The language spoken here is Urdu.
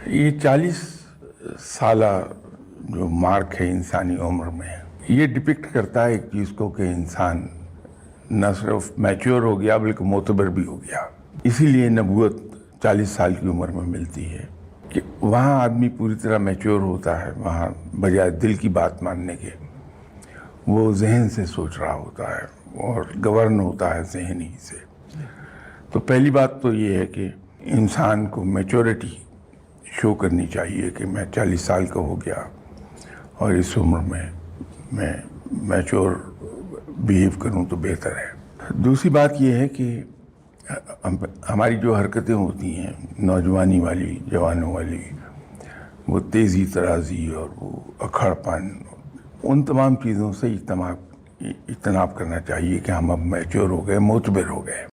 یہ 40 سالہ جو مارک ہے انسانی عمر میں، یہ ڈپکٹ کرتا ہے ایک چیز کو کہ انسان نہ صرف میچور ہو گیا بلکہ معتبر بھی ہو گیا۔ اسی لیے نبوت 40 سال کی عمر میں ملتی ہے کہ وہاں آدمی پوری طرح میچور ہوتا ہے، وہاں بجائے دل کی بات ماننے کے وہ ذہن سے سوچ رہا ہوتا ہے اور گورن ہوتا ہے ذہن ہی سے۔ تو پہلی بات تو یہ ہے کہ انسان کو میچورٹی شو کرنی چاہیے کہ میں 40 سال کا ہو گیا اور اس عمر میں میچور بیہیو کروں تو بہتر ہے۔ دوسری بات یہ ہے کہ ہماری جو حرکتیں ہوتی ہیں نوجوانی والی، جوانوں والی، وہ تیزی ترازی اور وہ اکھڑ پن، ان تمام چیزوں سے اجتناب کرنا چاہیے کہ ہم اب میچور ہو گئے، معتبر ہو گئے۔